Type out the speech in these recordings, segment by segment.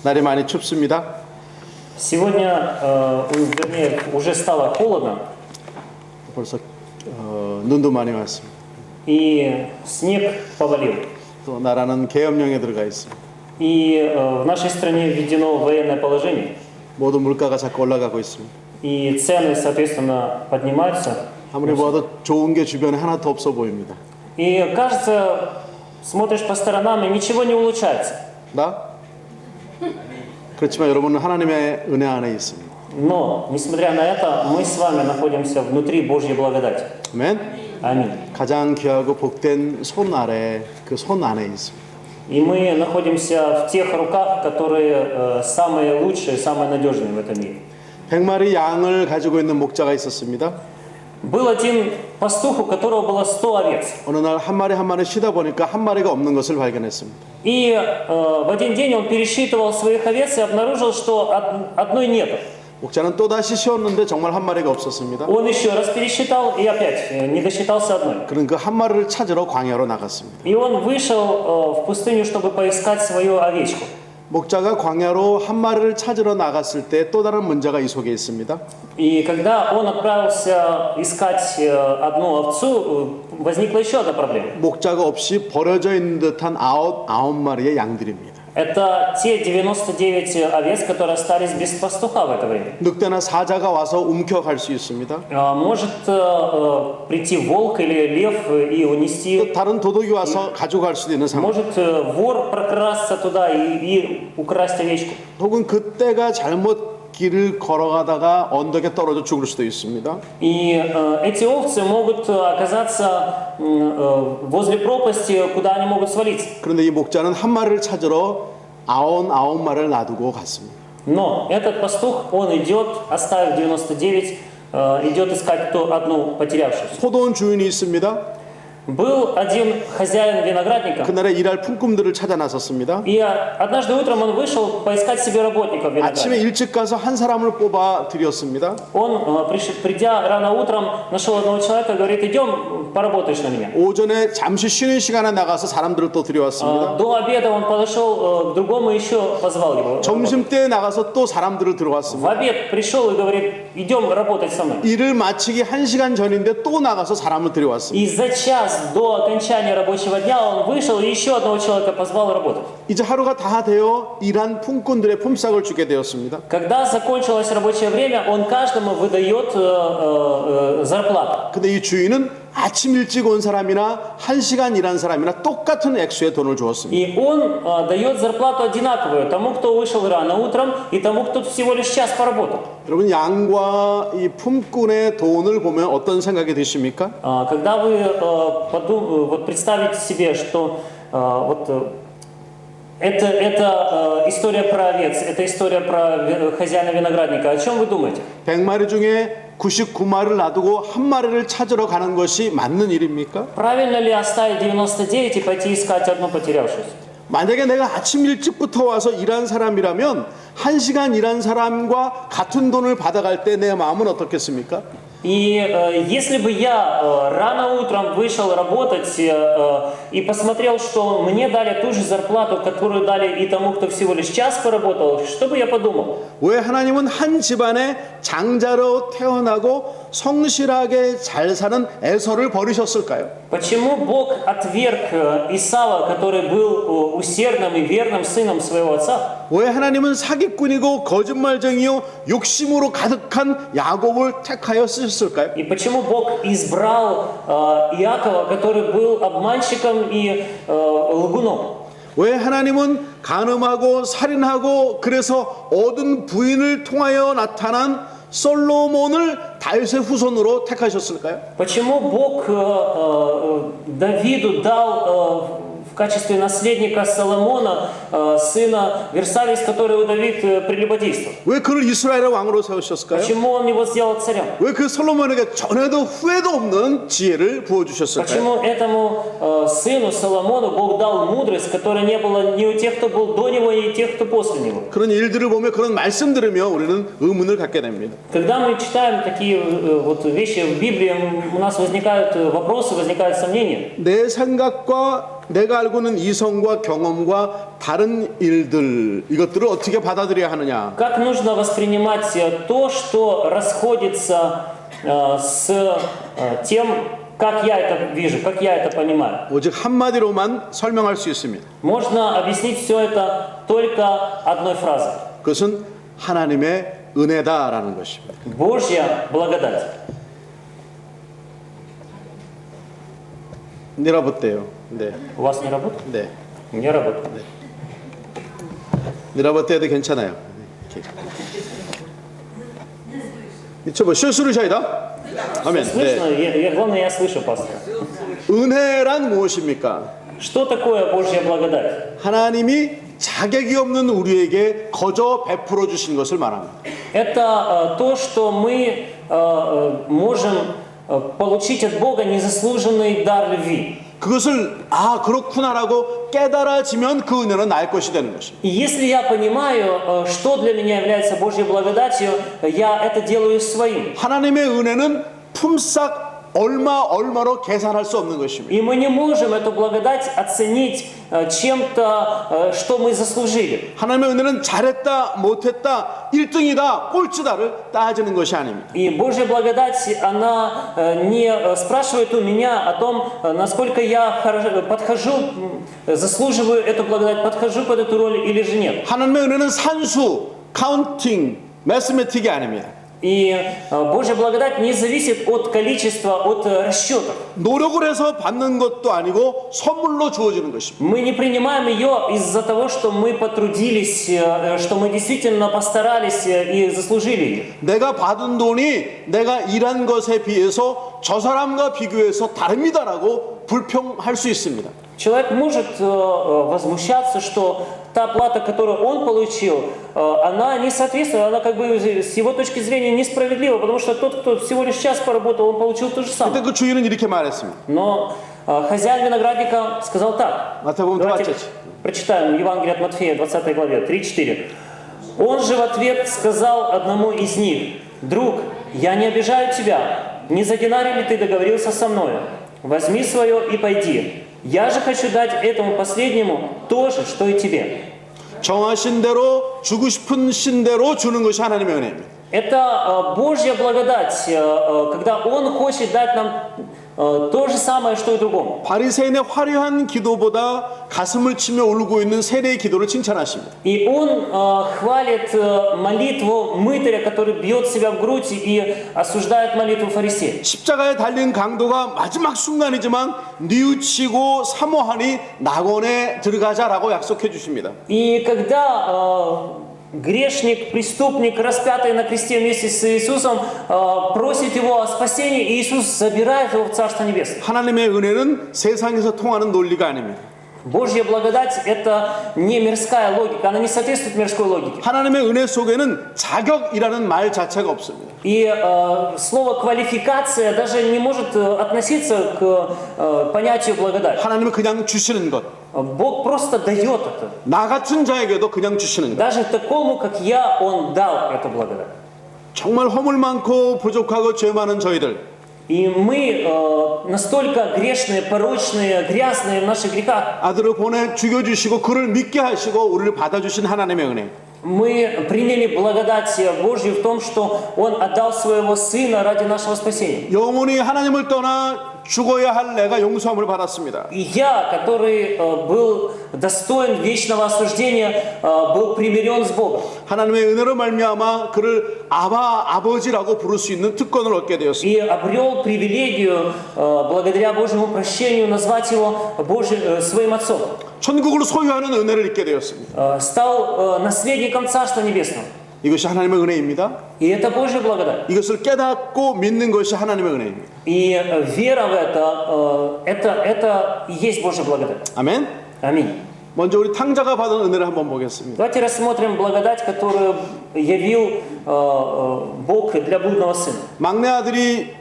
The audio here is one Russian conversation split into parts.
날이 많이 춥습니다. Сегодня, вернее, уже стало холодно, 벌써 눈도 많이 왔습니다. и снег повалил. 또 나라는 계엄령에 들어가 있습니다. И в нашей стране введено военное положение, 모든 물가가 자꾸 올라가고 있습니다. и цены, соответственно, поднимаются. 아무리 봐도 좋은 게 주변에 하나도 없어 보입니다. И кажется, смотришь по сторонам, и ничего не улучшается. 나? 그렇지만 여러분은 하나님의 은혜 안에 있습니다. Но, несмотря на это, мы с вами находимся внутри Божьей благодати. 아멘. Аминь. 가장 귀하고 복된 손 아래 그 손 안에 있습니다. И мы находимся в тех руках, которые самые лучшие, самые надежные в этом мире. 100마리 양을 가지고 있는 목자가 있었습니다. Был один пастух, у которого было 100 овец. 어느 날 한 마리 한 마리 쉬다 보니까 한 마리가 없는 것을 발견했습니다. И в один день он пересчитывал своих овец и обнаружил, что одной нету. 목자는 또다시 쉬었는데 정말 한 마리가 없었습니다. Он еще раз пересчитал и опять не досчитался одной. 그런 그 한 마리를 찾으러 광야로 나갔습니다. И он вышел в пустыню, чтобы поискать свою овечку. 목자가 광야로 한 마리를 찾으러 나갔을 때 또 다른 문제가 이 속에 있습니다. И когда он отправился искать одну овцу, возникла еще одна проблема. 목자가 없이 버려져 있는 듯한 아홉 마리의 양들입니다. Это те 99 овец, которые остались без пастуха в это время. 늑대나 사자가 와서 움켜갈 수 있습니다. Может прийти волк или лев и унести. 또 다른 도둑이 와서 가져갈 수도 있는 상황. Может вор прокрасться туда и украсть овечку. 혹은 그때가 잘못 길을 걸어가다가 언덕에 떨어져 죽을 수도 있습니다. И эти овцы могут оказаться возле пропасти, куда они могут свалиться. 그런데 이 목자는 한 마리를 찾으러 아홉 마리를 놔두고 갔습니다. Но этот пастух, он идет, оставив 99, идет искать ту одну потерявшуюся. 포도원 주인이 있습니다. Был один хозяин виноградника. 그날에 일할 품꾼들을 찾아 나섰습니다. И однажды утром он вышел поискать себе работников в 아침에 винограднике. 일찍 가서 한 사람을 뽑아 드렸습니다. Он, придя рано утром, нашел одного человека и говорит: идем, поработаешь на меня. 오전에 잠시 쉬는 시간에 나가서 사람들을 또 들여왔습니다. До обеда он подошел к другому и еще позвал его. 점심 때 나가서 또 사람들을 В 들어왔습니다. обед пришел и говорит: идем работать со мной. 일을 마치기 1시간 전인데 또 나가서 사람을 들여왔습니다. И за час до окончания рабочего дня он вышел и еще одного человека позвал работать. 이제 하루가 다 되어 일한 품꾼들의 품삯을 주게 되었습니다. Когда закончилось рабочее время, он каждому выдает зарплату. 근데 이 주인은 아침 일찍 온 사람이나 1시간 일한 사람이나 똑같은 액수의 돈을 주었습니다. И он дает зарплату одинаковую тому, кто вышел рано утром, и тому, кто всего лишь час поработал. 여러분 양과 이 품꾼의 돈을 보면 어떤 생각이 드십니까? Когда вы вот представите себе, что это история про овец, это история про хозяина виноградника, о чем вы думаете? 100마리 중에 99마리를 놔두고 한 마리를 찾으러 가는 것이 맞는 일입니까? Правильно ли оставить 99 и пойти искать одну потерявшуюся? 만약에 내가 아침 일찍부터 와서 일한 사람이라면 1시간 일한 사람과 같은 돈을 받아갈 때 내 마음은 어떻겠습니까? И если бы я рано утром вышел работать и посмотрел, что мне дали ту же зарплату, которую дали и тому, кто всего лишь час поработал, что бы я подумал? 왜 하나님은 한 집안에 장자로 태어나고 성실하게 잘 사는 에서를 버리셨을까요? Почему Бог отверг Исава, который был усердным и верным сыном своего отца? 왜 하나님은 사기꾼이고 거짓말쟁이요 욕심으로 가득한 야곱을 택하여 쓰셨을까요? И почему Бог избрал Иакова, который был обманщиком и лгуном? 왜 하나님은 간음하고 살인하고 그래서 얻은 부인을 통하여 나타난 솔로몬을 다윗의 후손으로 택하셨을까요? Почему Бог Давиду дал в качестве наследника Соломона сына Версалис, которого Давид прелюбодействовал? 왜 그를 이스라엘의 왕으로 세우셨을까요? Почему он его сделал царем? 왜 그 솔로몬에게 전에도 후회도 없는 지혜를 부어주셨을까요? Почему этому сыну Соломону Бог дал мудрость, которой не было ни у тех, кто был до него, ни у тех, кто после него? 그런 일들을 보며 그런 말씀 들으며 우리는 의문을 갖게 됩니다. Когда мы читаем такие вот вещи в Библии, у нас возникают вопросы, возникают сомнения. 내 생각과 내가 알고 있는 이성과 경험과 다른 일들 이것들을 어떻게 받아들여야 하느냐? Как нужно воспринимать то, что расходится с тем, как я это вижу, как я это понимаю? 오직 한마디로만 설명할 수 있습니다. Можно объяснить все это только одной фразой. 그것은 하나님의 은혜다라는 것입니다. Божья благодать. Не работаю. 네, У вас не работает? 네. Не работает. Не работ해도 괜찮아요. 미쳐봐. 실수르샤이다. 아멘. Слышно? 네. Главное, я слышу, пастор. 은혜란 무엇입니까? Что такое Божья благодать? 하나님이 자격이 없는 우리에게 거저 베풀어 주신 것을 말합니다. Это то, что мы можем получить от Бога незаслуженный дар любви. 그것을 그렇구나라고 깨달아지면 그 은혜는 나의 것이 되는 것입니다. И если я понимаю, что для меня является Божьей благодатью, я это делаю своим. 하나님의 은혜는 품삯 얼마로 계산할 수 없는 것입니다. И мы не можем эту благодать оценить чем-то, что мы заслужили. 하나님의 은혜는 잘했다, 못했다, 1등이다, 꼴찌다를 따지는 것이 아닙니다. И Божья благодать, она не спрашивает у меня о том, насколько я подхожу, заслуживаю эту благодать, подхожу под эту роль или же нет. 하나님의 은혜는 산수, 카운팅, 매스매틱이 아닙니다. И Божья благодать не зависит от количества, от расчетов. 노력을 해서 받는 것도 아니고 선물로 주어지는 것입니다. Мы не принимаем ее из-за того, что мы потрудились, что мы действительно постарались и заслужили ее. 내가 받은 돈이 내가 일한 것에 비해서 저 사람과 비교해서 다릅니다라고 불평할 수 있습니다. Человек может возмущаться, что та плата, которую он получил, она не соответствует, она как бы с его точки зрения несправедлива, потому что тот, кто всего лишь час поработал, он получил то же 그때 самое. 그 주인은 이렇게 말했습니다. Но хозяин виноградника сказал так. 마태복음 Давайте 20. прочитаем Евангелие от Матфея, 20 главе, 3-4. Он же в ответ сказал одному из них: «Друг, я не обижаю тебя, не за динарий ли ты договорился со мною? Возьми свое и пойди. Я же хочу дать этому последнему то же, что и тебе». 정하신 대로 주고 싶은 신대로 주는 것이 하나님의 은혜입니다. Это Божья благодать, когда Он хочет дать нам то же самое, что и другому. 바리새인의 화려한 기도보다 가슴을 치며 울고 있는 세례의 기도를 칭찬하십니다. И Он хвалит молитву мытаря, который бьет себя в грудь и осуждает молитву фарисея. 십자가에 달린 강도가 마지막 순간이지만 뉘우치고 사모하니 낙원에 들어가자라고 약속해 주십니다. И когда грешник, преступник, распятый на кресте вместе с Иисусом, просит его о спасении, и Иисус забирает его в Царство Небесное. 하나님의 은혜는 세상에서 통하는 논리가 아닙니다. Божья благодать – это не мирская логика, она не соответствует мирской логике. 하나님의 은혜 속에는 자격이라는 말 자체가 없습니다. И слово «квалификация» даже не может относиться к понятию благодать. 하나님은 그냥 주시는 것. Бог просто дает это. 나 같은 자에게도 그냥 주시는 것. Даже такому, как я, Он дал эту благодать. 정말 허물 많고 부족하고 죄 많은 저희들. И мы настолько грешные, порочные, грязные в наших грехах. 아들을 보내 죽여주시고 그를 믿게 하시고 우리를 받아주신 하나님의 은혜. Мы приняли благодать Божью в том, что Он отдал Своего Сына ради нашего спасения. 영원히 하나님을 떠나 죽어야 할 내가 용서함을 받았습니다. И я, который был достоин вечного осуждения, был примирен с Богом. 하나님의 은혜로 말미암아 그를 아버지라고 부를 수 있는 특권을 얻게 되었습니다. И обрел привилегию, благодаря Божьему прощению, назвать Его своим Отцом. 천국을 소유하는 은혜를 얻게 되었습니다. Стал наследником Царства Небесного. 이것이 하나님의 은혜입니다. И это Божья благодать. 이것을 깨닫고 믿는 것이 하나님의 은혜입니다. И вера в это и есть Божья благодать. 아멘. Аминь. 먼저 우리 탕자가 받은 은혜를 한번 보겠습니다. Давайте рассмотрим благодать, которую явил Бог для блудного сына. 막내 아들이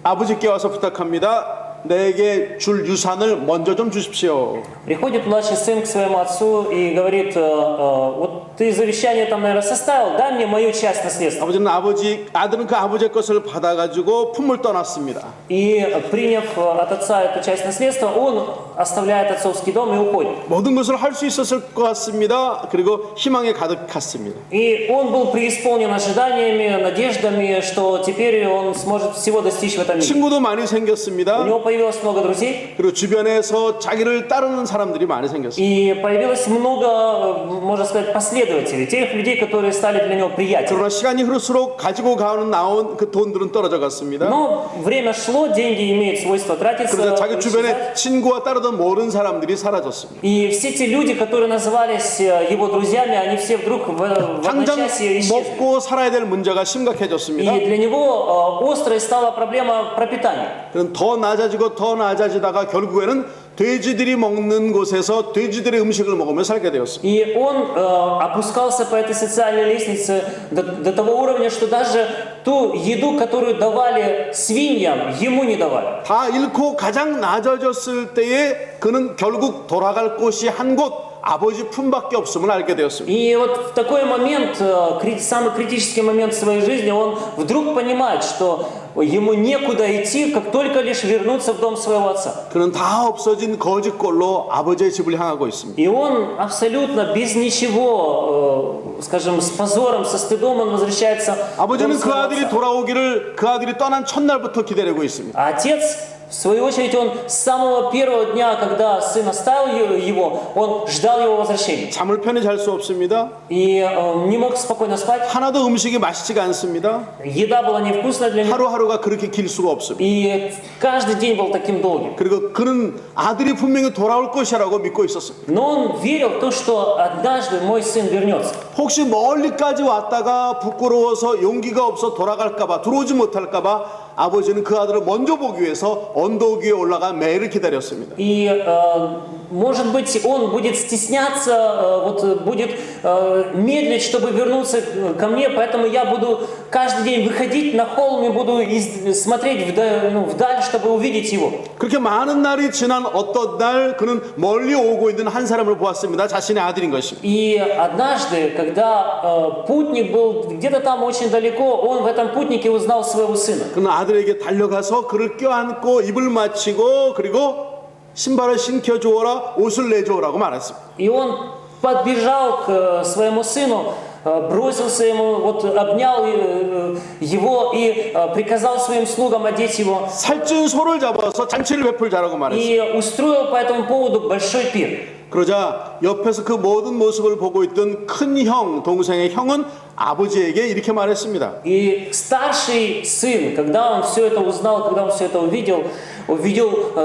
아버지께 와서 부탁합니다. 내게 줄 유산을 먼저 좀 주십시오. Приходит младший сын к своему отцу и говорит, вот ты завещание там, наверное, составил, дай мне мою часть наследства. 아들은 그 아버지의 것을 받아가지고 품을 떠났습니다. И приняв от отца эту часть наследства, он оставляет отцовский дом и уходит. 모든 것을 할 수 있었을 것 같습니다. 그리고 희망에 가득했습니다. И он был преисполнен ожиданиями, надеждами, что теперь он сможет всего достичь в этом мире. 친구도 많이 У 생겼습니다. него появилось много друзей, 그리고 주변에서 자기를 따르는 사람들이 많이 생겼습니다. и появилось много, можно сказать, последователей, тех людей, которые стали для него приятелями. 그러나 시간이 흐를수록 가지고 나온 그 돈들은 떨어져 갔습니다. Но время шло, деньги имеют свойство тратиться, 그래서 자기 주변에 исчезать. 친구와 따르던 모든 사람들이 사라졌습니다. И все те люди, которые назывались его друзьями, они все вдруг в 당장 одночасье исчезли. 먹고 살아야 될 문제가 심각해졌습니다. И для него острой стала проблема пропитания. 그럼 더 낮아지다가 결국에는 돼지들이 먹는 곳에서 돼지들의 음식을 먹으며 살게 되었습니다. И он опускался по этой социальной лестнице до того уровня, что даже ту еду, которую давали свиньям, ему не давали. 다 잃고 가장 낮아졌을 때에 그는 결국 돌아갈 곳이 한 곳 아버지 품밖에 없음을 알게 되었습니다. И вот в такой момент, самый критический момент в своей жизни, он вдруг понимает, что ему некуда идти, как только лишь вернуться в дом своего отца. 그는 다 없어진 거짓골로 아버지의 집을 향하고 있습니다. И он абсолютно без ничего, скажем, с позором, со стыдом он возвращается в дом 아버지는 그 своего 아들이 отца. 돌아오기를 그 아들이 떠난 첫날부터 기다리고 있습니다. А отец, в свою очередь, он с самого первого дня, когда сын оставил его, он ждал его возвращения. 잠을 편히 잘 수 없습니다. И не мог спокойно спать. 하나도 음식이 맛있지가 않습니다. Еда была невкусная для него. 하루하루가 그렇게 길 수가 없습니다. И каждый день был таким долгим. 그리고 그는 아들이 분명히 돌아올 것이라고 믿고 있었습니다. Но он верил в то, что однажды мой сын вернется. 혹시 멀리까지 왔다가 부끄러워서 용기가 없어 돌아갈까봐 들어오지 못할까봐 아버지는 그 아들을 먼저 보기 위해서 언덕 위에 올라가 매일을 기다렸습니다. И, может быть, он будет стесняться, будет медлить, чтобы вернуться ко мне, поэтому я буду каждый день выходить на холм и буду смотреть вдаль, чтобы увидеть его. 그렇게 많은 날이 지난 어떤 날 그는 멀리 오고 있는 한 사람을 보았습니다. 자신의 아들인 것입니다. И однажды, когда путник был где-то там очень далеко, он в этом путнике узнал своего сына. 그는 아들에게 달려가서 그를 껴안고 입을 맞추고 그리고 신발을 신겨 주어라 옷을 내주어라고 말했습니다. И он подбежал к своему сыну, бросился ему, обнял его и приказал своим слугам одеть его. 살찐 소를 잡아서 잔치를 베풀자라고 말했습니다. И устроил по этому поводу большой пир. 그러자 옆에서 그 모든 모습을 보고 있던 큰 형, 동생의 형은 아버지에게 이렇게 말했습니다. И старший сын, когда он все это узнал, когда он все это увидел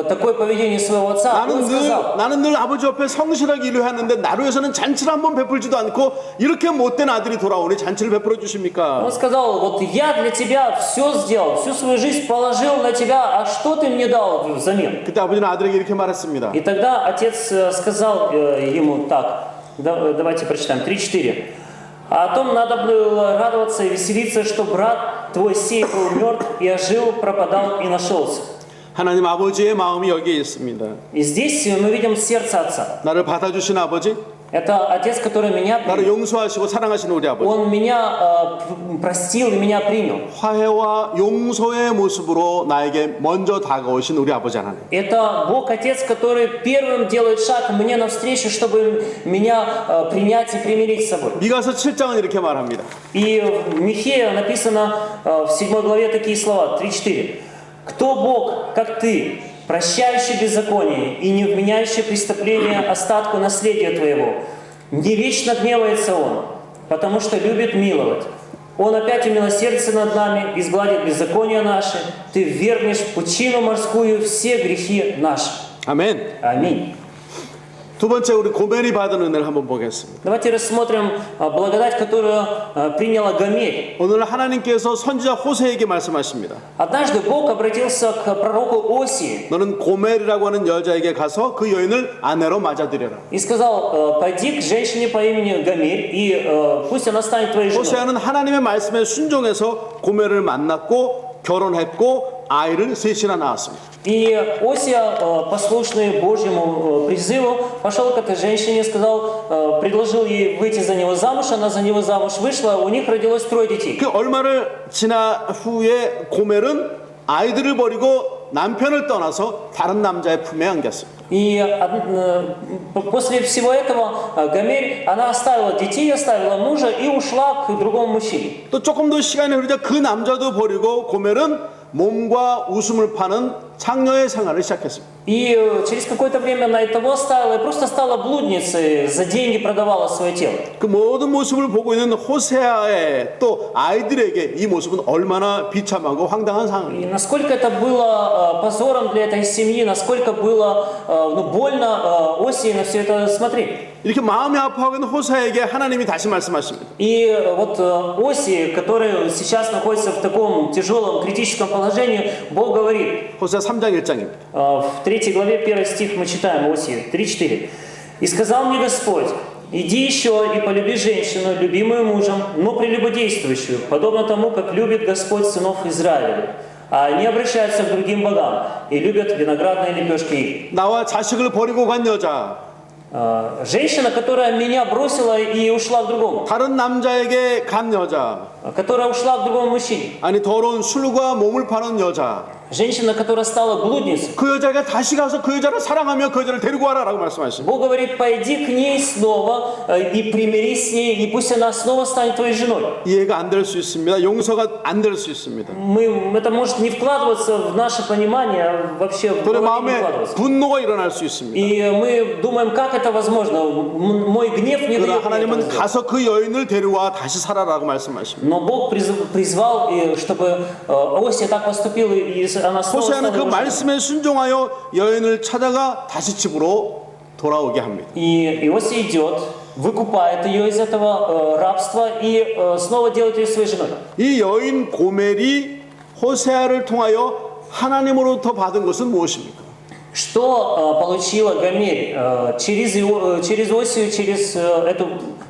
такое поведение своего отца, он сказал: 나는 늘 아버지 옆에 성실하게 일을 했는데 나로 해서는 잔치를 한번 베풀지도 않고 이렇게 못된 아들이 돌아오니 잔치를 베풀어 주십니까? Он сказал: вот я для тебя все сделал, всю свою жизнь положил на тебя, а что ты мне дал взамен? 그때 아버지는 아들에게 이렇게 말했습니다. И тогда отец сказал ему так, давайте прочитаем, 3-4. А о том надо было радоваться и веселиться, что брат твой сей был мертв и ожил, пропадал и нашелся. 하나님 아버지의 마음이 여기에 있습니다. И здесь мы видим сердце отца. 나를 받아주신 아버지, Это отец, который меня 나를 принял. 용서하시고 사랑하시는 우리 아버지. Он меня простил и меня принял. 화해와 용서의 모습으로 나에게 먼저 다가오신 우리 아버지 하나님. Это Бог Отец, который первым делает шаг мне навстречу, чтобы меня принять и примирить с собой. 미가서 7장은 이렇게 말합니다. И в Михея написано в 7 главе такие слова, 3-4. «Кто Бог, как ты, прощающий беззаконие и не вменяющий преступление остатку наследия твоего? Не вечно гневается Он, потому что любит миловать. Он опять умилосердится над нами, изгладит беззакония наши, ты ввергнешь в пучину морскую все грехи наши». 아멘. Аминь. 두 번째 우리 고멜이 받은 은혜를 한번 보겠습니다. Давайте рассмотрим благодать, которую приняла Гомель. 오늘 하나님께서 선지자 호세에게 말씀하십니다. Однажды Бог обратился к пророку Осии 너는 고멜이라고 하는 여자에게 가서 그 여인을 아내로 맞아들여라. и сказал: пойди к женщине по имени Гомель, и пусть она станет твоей женой. 호세아는 하나님의 말씀에 순종해서 고멜을 만났고 결혼했고 아이를 셋이나 낳았습니다. И Осия, послушный Божьему призыву, пошел к этой женщине, сказал, предложил ей выйти за него замуж, она за него замуж вышла, у них родилось 3 детей. 그 얼마를 지나 후에 고멜은 아이들을 버리고 남편을 떠나서 다른 남자의 품에 안겼습니다. И после всего этого Гомерь, она оставила детей, оставила мужа и ушла к другому мужчине. 또 조금 더 시간이 흐르자 그 남자도 버리고 고멜은 몸과 웃음을 파는 창녀의 생활을 시작했습니다. И через какое-то время она и того оставила, и просто стала блудницей, за деньги продавала свое тело. 그 모든 모습을 보고 있는 호세아의 또 아이들에게 이 모습은 얼마나 비참하고 황당한 И 상황입니다. насколько это было позором для этой семьи, насколько было больно Осии на все это смотреть. 이렇게 마음이 아파하고 있는 호세아에게 하나님이 다시 말씀하십니다. И вот Осии, который сейчас находится в таком тяжелом, критическом положении, Бог говорит, 호세아 3장 1장입니다. в 3 главе 1 стих мы читаем Осии 3:4. «И сказал мне Господь, иди еще и полюби женщину, любимую мужем, но прелюбодействующую, подобно тому, как любит Господь сынов Израилевых. А они обращаются к другим богам и любят виноградные лепешки их». 나와 자식을 버리고 간 여자, Женщина, которая меня бросила и ушла к другому, 다른 남자에게 간 여자, которая ушла к другому мужчине, 아니 더러운 술과 몸을 파는 여자, женщина, которая стала блудницей. 그 여자가 다시 가서 그 여자를 사랑하며 그 여자를 데리고 와라라고 말씀하십니다. Бог говорит, пойди к ней снова и примирись с ней, и пусть она снова станет твоей женой. 이해가 안 될 수 있습니다. 용서가 안 될 수 있습니다. Это может не вкладываться в наше понимание, вообще в 우리 голове не 마음에 вкладываться. 분노가 일어날 수 있습니다. И мы думаем, как это возможно? Мой гнев не 그러나 дает мне этого 하나님은 сделать. 가서 그 여인을 데려와 다시 살아라고 말씀하십니다. Но Бог призвал, чтобы Осия так поступила, и она снова 호세아는 그 стала его женой. 말씀에 순종하여 여인을 찾아가 다시 집으로 돌아오게 합니다. И Иосия идет, выкупает ее из этого рабства и снова делает ее своей женой. 이 여인 고멜이 호세아를 통하여 하나님으로부터 받은 것은 무엇입니까? Что получила Гомерь через Иосию, через эту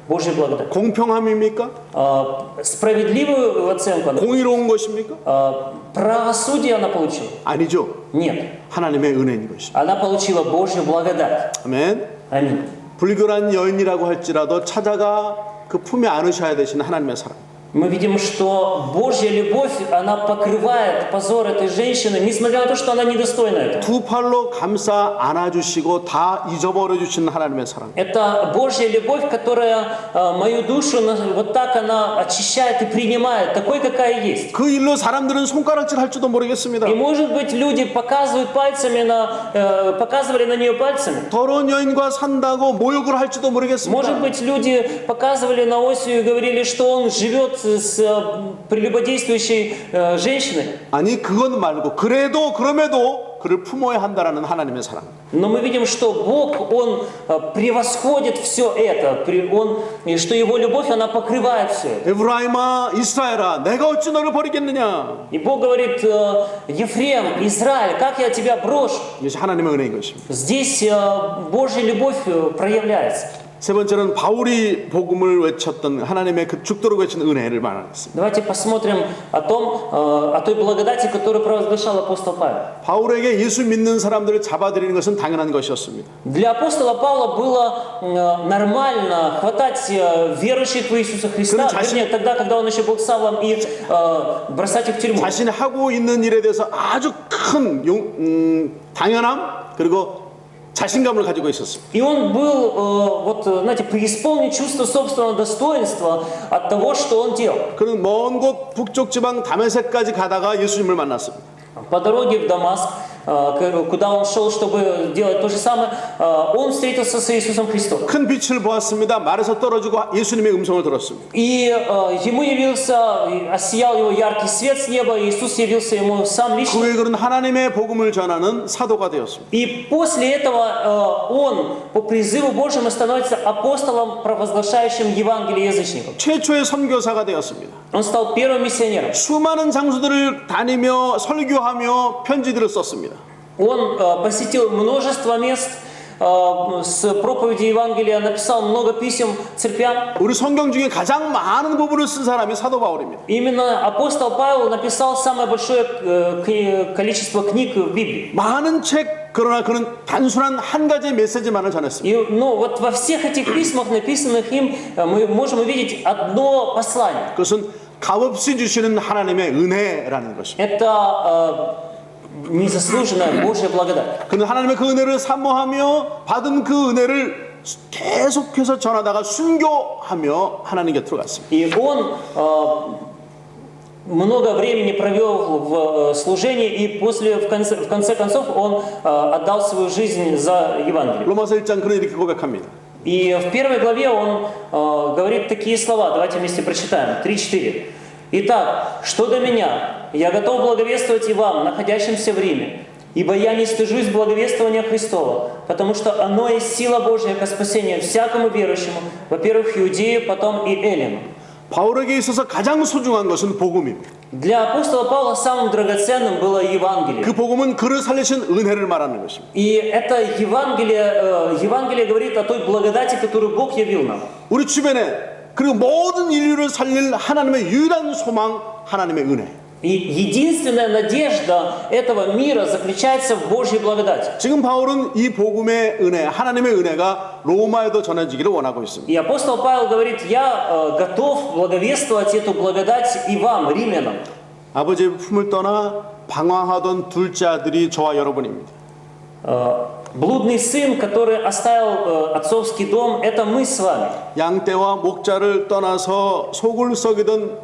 Божью благодать? 공평함입니까? Справедливую оценку она 공의로운 것입니까? правосудие она получила? 아니죠. Нет. 하나님의 은혜인 것입니다. Она получила Божью благодать. 아멘. Аминь. 불결한 여인이라고 할지라도 찾아가 그 품에 안으셔야 되시는 하나님의 사랑. Мы видим, что Божья любовь, она покрывает позор этой женщины, несмотря на то, что она недостойна этого. 두 팔로 감싸 안아주시고 다 잊어버려 주시는 하나님의 사랑. Это Божья любовь, которая мою душу вот так она очищает и принимает, такой, какая есть. 그 일로 사람들은 손가락질 할지도 모르겠습니다. И может быть люди показывают пальцами показывали на нее пальцами. 더러운 여인과 산다고 모욕을 할지도 모르겠습니다. Может быть люди показывали на Осию и говорили, что он живет с прелюбодействующей женщиной. 아니 그건 말고 그럼에도 그를 품어야 한다라는 하나님의 사랑. Но мы видим, что Бог, Он превосходит все это, и что Его любовь, она покрывает все это. 에브라임아 이스라엘아 내가 어찌 너를 버리겠느냐. И Бог говорит, Ефрем, Израиль, как я тебя брошу? 이것이 하나님의 은혜인 것입니다. Здесь Божья любовь проявляется. 세 번째는 바울이 복음을 외쳤던 하나님의 그 죽도록 외친 은혜를 말하겠습니다. Давайте посмотрим о той благодати, которую провозглашал апостол Павел. 바울에게 예수 믿는 사람들을 잡아들이는 것은 당연한 것이었습니다. Для апостола Павла было нормально хватать верующих в Иисуса Христа, вернее, тогда, когда он еще был Савлом, и бросать их в тюрьму. 자신이 하고 있는 일에 대해서 아주 큰 당연함 그리고 자신감을 가지고 있었습니다. И он был, знаете, преисполнен чувство собственного достоинства от того, что он делал. 그는 먼 곳 북쪽 지방 다메섹까지 가다가 예수님을 만났습니다. По дороге в Дамаск, куда он шел, чтобы делать то же самое, он встретился с Иисусом Христом. 큰 빛을 보았습니다. 말에서 떨어지고 예수님의 음성을 들었습니다. И ему осиял его яркий свет с неба, и Иисус явился ему сам 그 лично. 후에 그는 하나님의 복음을 전하는 사도가 되었습니다. И после этого он по призыву Божьему становится апостолом, провозглашающим Евангелие язычникам. 최초의 선교사가 되었습니다. Он стал первым миссионером. 수많은 장소들을 다니며 설교하며 편지들을 썼습니다. Он посетил множество мест, с проповеди Евангелия написал много писем церквям. 우리 성경 중에 가장 많은 부분을 쓴 사람이 사도 바울입니다. Именно апостол Павел написал самое большое количество книг в Библии. 많은 책, 그러나 그는 단순한 한 가지의 메시지만을 전했습니다. И, ну, вот во всех этих письмах, написанных им, мы можем увидеть одно послание. 그것은 값없이 주시는 하나님의 은혜라는 것입니다. Это незаслуженная Божья благодать. 그는 하나님의 그 은혜를 사모하며 받은 그 은혜를 계속해서 전하다가 순교하며 하나님 곁으로 갔습니다. И он много времени провел в служении, и в конце концов он отдал свою жизнь за Евангелие. 로마서 1장 그는 이렇게 고백합니다. И в первой главе он говорит такие слова. Давайте вместе прочитаем. 3-4. «Итак, что до меня? Я готов благовествовать и вам, находящимся в Риме, ибо я не стыжусь благовествования Христова, потому что оно есть сила Божья ко спасению всякому верующему, во-первых, иудею, потом и эллину». 바울에게 있어서 가장 소중한 것은 복음입니다. Для апостола Павла самым драгоценным было Евангелие. 그 복음은 그를 살리신 은혜를 말하는 것입니다. И это Евангелие говорит о той благодати, которую Бог явил нам. 우리 주변에 그리고 모든 인류를 살릴 하나님의 유일한 소망, 하나님의 은혜. И единственная надежда этого мира заключается в Божьей благодати. 지금 바울은 이 복음의 은혜, 하나님의 은혜가 로마에도 전해지기를 원하고 있습니다. И апостол Павел говорит, я готов благовествовать эту благодать и вам, римлянам. 아버지의 품을 떠나 방황하던 둘째 아들이 저와 여러분입니다. Блудный сын, который оставил отцовский дом, это мы с вами. 양떼와 목자를 떠나서 속을 썩이던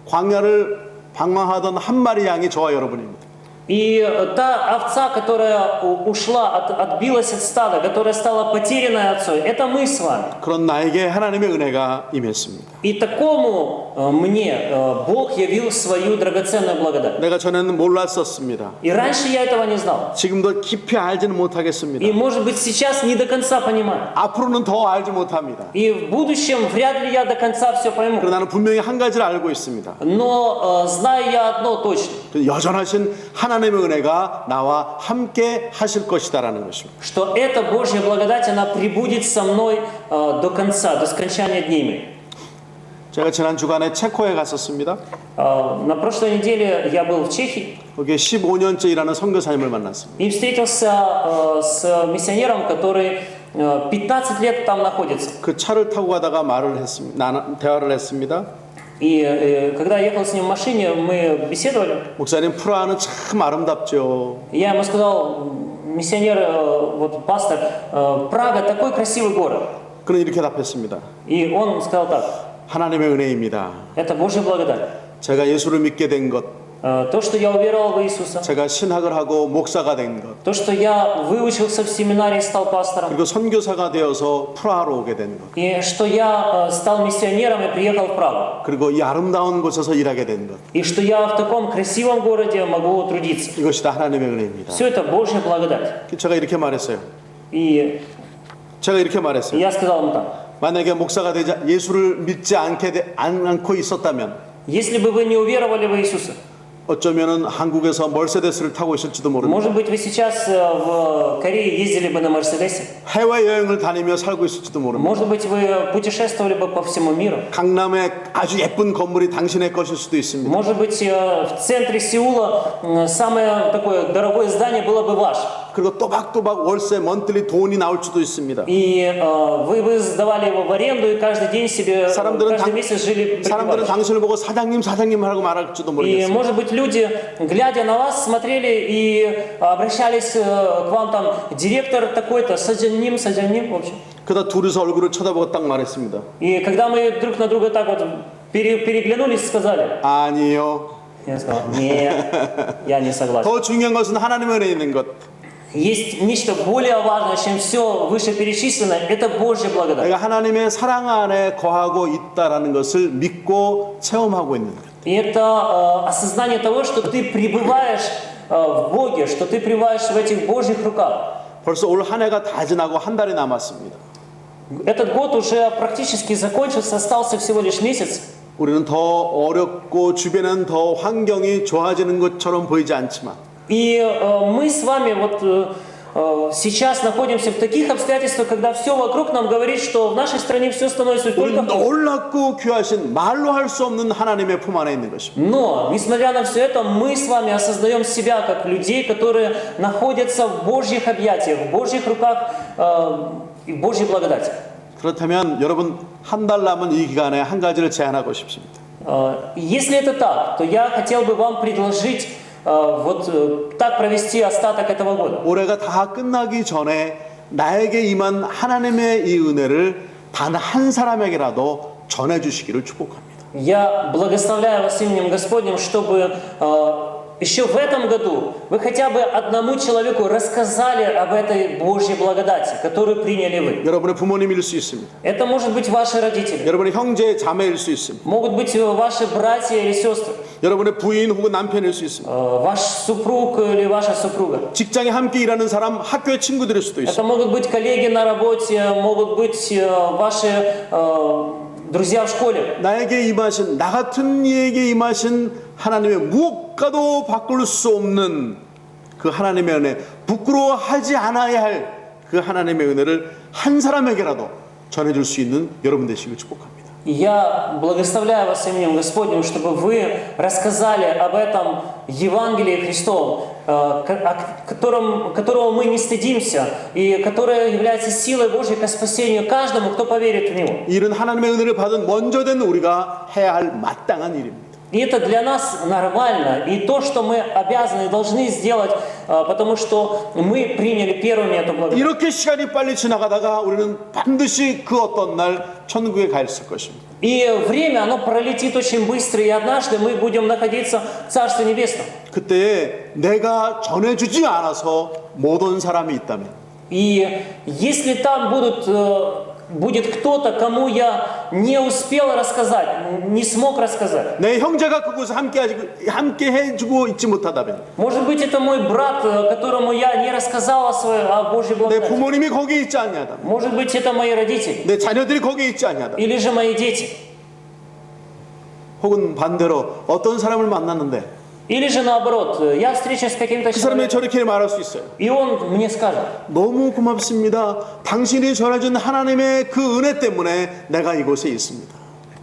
광야를 방황하던 한 마리 양이 저와 여러분입니다. И та овца, которая ушла, отбилась от стада, которая стала потерянной отцой, это мы с вами. 그런 나에게 하나님의 은혜가 임했습니다. И такому мне Бог явил свою драгоценную благодать. 내가 전에는 몰랐었습니다. И раньше я этого не знал. 지금도 깊이 알지는 못하겠습니다. И, может быть, сейчас не до конца понимаю. 앞으로는 더 알지 못합니다. И в будущем вряд ли я до конца все пойму. 그러나 나는 분명히 한 가지를 알고 있습니다. Но знаю я одно точно. 그 여전하신 하나님의 은혜가 나와 함께 하실 것이다라는 것입니다. Что эта Божья благодать, она пребудет со мной до конца, до скончания дней моих. 제가 지난 주간에 체코에 갔었습니다. На прошлой неделе я был в Чехии 거기에 15년째 일하는 선교사님을 만났습니다. и встретился с миссионером, который 15 лет там находится. 그 차를 타고 가다가 대화를 했습니다. И когда я ехал с ним в машине, мы беседовали. 목사님, 프라하는 참 아름답죠. Я ему сказал, миссионер, вот пастор, Прага такой красивый город. 그는 이렇게 답했습니다. И он сказал так: 하나님의 은혜입니다. это Божья благодать. 제가 예수를 믿게 된 것, То, что я уверовал в Иисуса, 제가 신학을 하고 목사가 된 것, то, что я выучился в семинарии и стал пастором, 그리고 선교사가 되어서 프라하로 오게 된 것, и что я стал миссионером и приехал в Прагу, 그리고 이 아름다운 곳에서 일하게 된 것, и что я в таком красивом городе могу трудиться. 이것이 다 하나님의 은혜입니다. Все это Божья благодать. 제가 이렇게 말했어요. И я сказал ему так: 만약에 목사가 되자 예수를 믿지 않고 있었다면, если бы вы не уверовали в Иисуса, 어쩌면은 한국에서 멀세데스를 타고 있을지도 모릅니다. может быть, вы сейчас в Корее ездили бы на Мерседесе, 해외 여행을 다니며 살고 있을지도 모릅니다. может быть, вы путешествовали бы по всему миру, 강남에 아주 예쁜 건물이 당신의 것일 수도 있습니다. может быть, в центре Сеула самое такое дорогое здание было бы ваше. 그리고 또박또박 월세 먼틀리 돈이 나올 수도 있습니다. И вы бы сдавали его в аренду и каждый день себе, каждый месяц жили 사람들은 припеваючи. 당신을 보고 사장님 하고 말할지도 И, 모르겠어요. может быть, люди, глядя на вас, смотрели и обращались к вам там: директор такой-то, саджаним, в общем. 그러다 둘이서 얼굴을 쳐다보고 딱 말했습니다. И когда мы друг на друга так вот переглянулись, сказали, 아니요. я сказал: нет, я не согласен. 더 중요한 것은 하나님의 은혜에 있는 것. Есть нечто более важное, чем все вышеперечисленное, это Божья благодать. 내가 하나님의 사랑 안에 거하고 있다라는 것을 믿고 체험하고 있는 것. И это осознание того, что ты пребываешь в Боге, что ты пребываешь в этих Божьих руках. 벌써 올 한 해가 다 지나고 한 달이 남았습니다. Этот год уже практически закончился, остался всего лишь месяц. 우리는 더 어렵고 주변은 더 환경이 좋아지는 것처럼 보이지 않지만 И мы с вами вот сейчас находимся в таких обстоятельствах, когда все вокруг нам говорит, что в нашей стране все становится 우리 только хуже. 놀랍고 귀하신 말로 할 수 없는 하나님의 품 안에 있는 것입니다. Но, несмотря на все это, мы с вами осознаем себя как людей, которые находятся в Божьих объятиях, в Божьих руках и в Божьей благодати. 그렇다면 여러분 한 달 남은 이 기간에 한 가지를 제안하고 싶습니다. Если это так, то я хотел бы вам предложить так провести остаток этого года. 올해가 다 끝나기 전에 나에게 임한 하나님의 이 은혜를 단 한 사람에게라도 전해 주시기를 축복합니다. Я благословляю вас именем Господним, чтобы еще в этом году вы хотя бы одному человеку рассказали об этой Божьей благодати, которую приняли вы. 여러분의 부모님일 수 있습니다. Это может быть ваши родители, 여러분의 형제 자매일 수 있습니다. могут быть ваши братья или сестры, 여러분의 부인 혹은 남편일 수 있습니다. ваш супруг или ваша супруга. 직장에 함께 일하는 사람, 학교의 친구들일 수도 Это 있습니다. могут быть коллеги на работе, могут быть ваши друзья в школе. 나에게 임하신, 나 같은 이에게 임하신 하나님의 무엇과도 바꿀 수 없는 그 하나님의 은혜, 부끄러워하지 않아야 할 그 하나님의 은혜를 한 사람에게라도 전해줄 수 있는 여러분 되시길 축복합니다. Я благословляю вас именем Господним, чтобы вы рассказали об этом Евангелии Христовом, которого мы не стыдимся, и которое является силой Божьей ко спасению каждому, кто поверит в Него. 이 일은 하나님의 은혜를 받은 먼저 된 우리가 해야 할 마땅한 일입니다. И это для нас нормально, и то, что мы обязаны и должны сделать, потому что мы приняли первыми эту благодать. 이렇게 시간이 빨리 지나가다가 우리는 반드시 그 어떤 날 천국에 가 있을 것입니다. И время, оно пролетит очень быстро, и однажды мы будем находиться в Царстве Небесном. 그때 내가 전해주지 않아서 못 온 사람이 있다면 И если там будет кто-то, кому я не успел рассказать, не смог рассказать. 내 형제가 그곳에 함께 해주고 있지 못하다면 Может быть, это мой брат, которому я не рассказал о Божьей 내 благодати. 부모님이 거기에 있지 않냐다면 Может быть, это мои родители. 내 자녀들이 거기에 있지 않냐다면 Или же мои дети. 혹은 반대로 어떤 사람을 만났는데 Или же наоборот, я встречаюсь с каким-то 그 사람이 человеком, 저렇게 말할 수 있어요. и он мне скажет: 너무 고맙습니다. 당신이 전해준 하나님의 그 은혜 때문에 내가 이곳에 있습니다.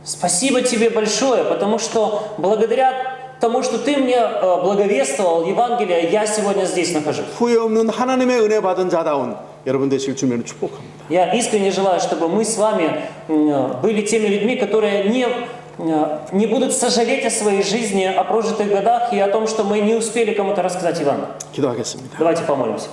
спасибо тебе большое, потому что благодаря тому, что ты мне благовествовал Евангелие, я сегодня здесь нахожусь. 후회 없는 하나님의 은혜 받은 자다운 여러분 되시길 주면 축복합니다. Я искренне желаю, чтобы мы с вами были теми людьми, которые не будут сожалеть о своей жизни, о прожитых годах и о том, что мы не успели кому-то рассказать Евангелие. 기도하겠습니다. Давайте помолимся.